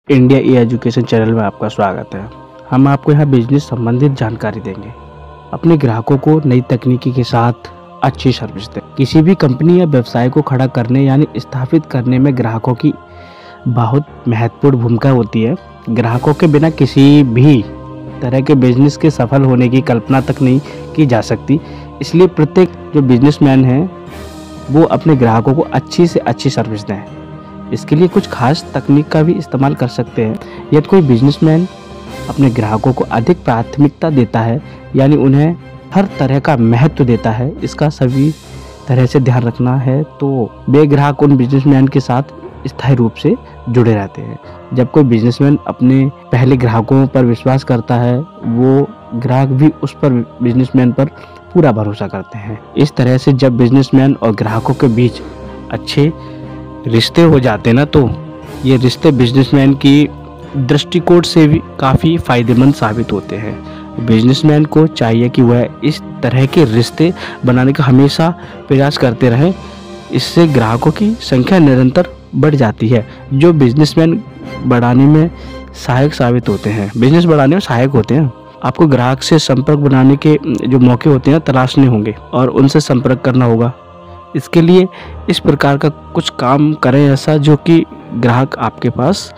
India ई education channel में आपका स्वागत है। हम आपको यहाँ बिजनेस संबंधित जानकारी देंगे। अपने ग्राहकों को नई तकनीकी के साथ अच्छी सर्विस दें। किसी भी कंपनी या व्यवसाय को खड़ा करने यानी स्थापित करने में ग्राहकों की बहुत महत्वपूर्ण भूमिका होती है। ग्राहकों के बिना किसी भी तरह के बिजनेस के सफल होने की कल्पना तक नहीं की जा सकती। इसलिए प्रत्येक जो बिजनेसमैन है वो अपने ग्राहकों को अच्छी से अच्छी सर्विस दें। इसके लिए कुछ खास तकनीक का भी इस्तेमाल कर सकते हैं। यदि कोई बिजनेसमैन अपने ग्राहकों को अधिक प्राथमिकता देता है यानी उन्हें हर तरह का महत्व देता है, इसका सभी तरह से ध्यान रखना है, तो वे ग्राहक उन बिजनेसमैन के साथ स्थायी रूप से जुड़े रहते हैं। जब कोई बिजनेसमैन अपने पहले ग्राहकों पर विश्वास करता है, वो ग्राहक भी उस पर बिजनेसमैन पर पूरा भरोसा करते हैं। इस तरह से जब बिजनेसमैन और ग्राहकों के बीच अच्छे रिश्ते हो जाते हैं ना, तो ये रिश्ते बिजनेसमैन की दृष्टिकोण से भी काफ़ी फायदेमंद साबित होते हैं। बिजनेसमैन को चाहिए कि वह इस तरह के रिश्ते बनाने का हमेशा प्रयास करते रहें। इससे ग्राहकों की संख्या निरंतर बढ़ जाती है, जो बिजनेसमैन बढ़ाने में सहायक साबित होते हैं। बिजनेस बढ़ाने में सहायक होते हैं। आपको ग्राहक से संपर्क बनाने के जो मौके होते हैं तलाशने होंगे और उनसे संपर्क करना होगा। इसके लिए इस प्रकार का कुछ काम करें ऐसा जो कि ग्राहक आपके पास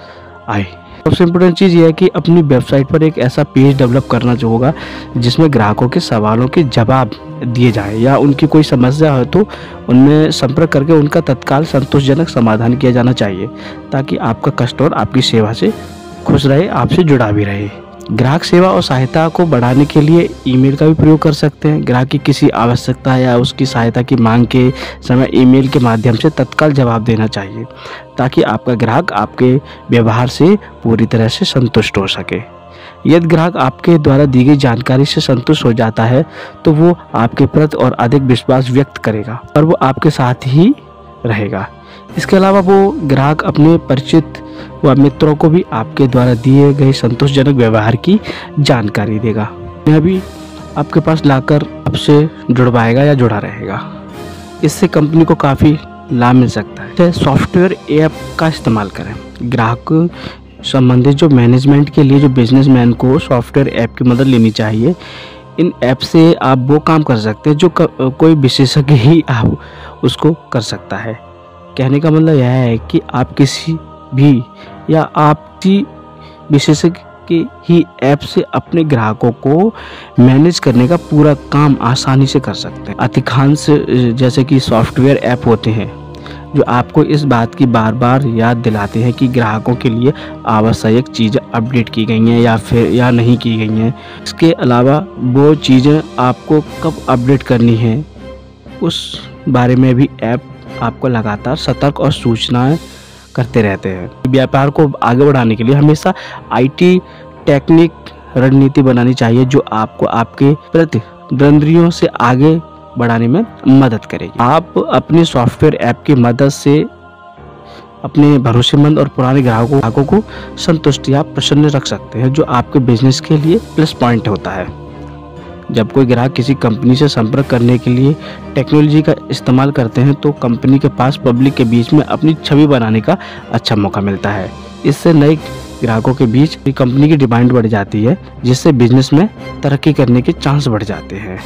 आए। सबसे इम्पोर्टेंट चीज़ ये है कि अपनी वेबसाइट पर एक ऐसा पेज डेवलप करना जो होगा जिसमें ग्राहकों के सवालों के जवाब दिए जाए या उनकी कोई समस्या हो तो उनमें संपर्क करके उनका तत्काल संतोषजनक समाधान किया जाना चाहिए, ताकि आपका कस्टमर आपकी सेवा से खुश रहे, आपसे जुड़ा भी रहे। ग्राहक सेवा और सहायता को बढ़ाने के लिए ईमेल का भी प्रयोग कर सकते हैं। ग्राहक की किसी आवश्यकता या उसकी सहायता की मांग के समय ईमेल के माध्यम से तत्काल जवाब देना चाहिए, ताकि आपका ग्राहक आपके व्यवहार से पूरी तरह से संतुष्ट हो सके। यदि ग्राहक आपके द्वारा दी गई जानकारी से संतुष्ट हो जाता है तो वो आपके प्रति और अधिक विश्वास व्यक्त करेगा और वो आपके साथ ही रहेगा। इसके अलावा वो ग्राहक अपने परिचित व मित्रों को भी आपके द्वारा दिए गए संतोषजनक व्यवहार की जानकारी देगा। यह भी आपके पास लाकर आपसे जुड़वाएगा या जुड़ा रहेगा। इससे कंपनी को काफ़ी लाभ मिल सकता है। सॉफ्टवेयर ऐप का इस्तेमाल करें। ग्राहक संबंधित जो मैनेजमेंट के लिए जो बिजनेसमैन को सॉफ्टवेयर ऐप की मदद लेनी चाहिए। इन ऐप से आप वो काम कर सकते हैं जो कोई विशेषज्ञ ही आप उसको कर सकता है। कहने का मतलब यह है कि आप किसी भी या आपकी विशेषज्ञ की ही ऐप से अपने ग्राहकों को मैनेज करने का पूरा काम आसानी से कर सकते हैं। अधिकांश जैसे कि सॉफ्टवेयर ऐप होते हैं जो आपको इस बात की बार बार याद दिलाते हैं कि ग्राहकों के लिए आवश्यक चीज़ें अपडेट की गई हैं या नहीं की गई हैं। इसके अलावा वो चीज़ें आपको कब अपडेट करनी है उस बारे में भी ऐप आपको लगातार सतर्क और सूचनाएं करते रहते हैं। व्यापार को आगे बढ़ाने के लिए हमेशा आईटी टेक्निक रणनीति बनानी चाहिए जो आपको आपके प्रतिद्वंद्वियों से आगे बढ़ाने में मदद करेगी। आप अपने सॉफ्टवेयर ऐप की मदद से अपने भरोसेमंद और पुराने ग्राहकों को संतुष्ट या प्रसन्न रख सकते हैं, जो आपके बिजनेस के लिए प्लस पॉइंट होता है। जब कोई ग्राहक किसी कंपनी से संपर्क करने के लिए टेक्नोलॉजी का इस्तेमाल करते हैं तो कंपनी के पास पब्लिक के बीच में अपनी छवि बनाने का अच्छा मौका मिलता है। इससे नए ग्राहकों के बीच कंपनी की डिमांड बढ़ जाती है, जिससे बिजनेस में तरक्की करने के चांस बढ़ जाते हैं।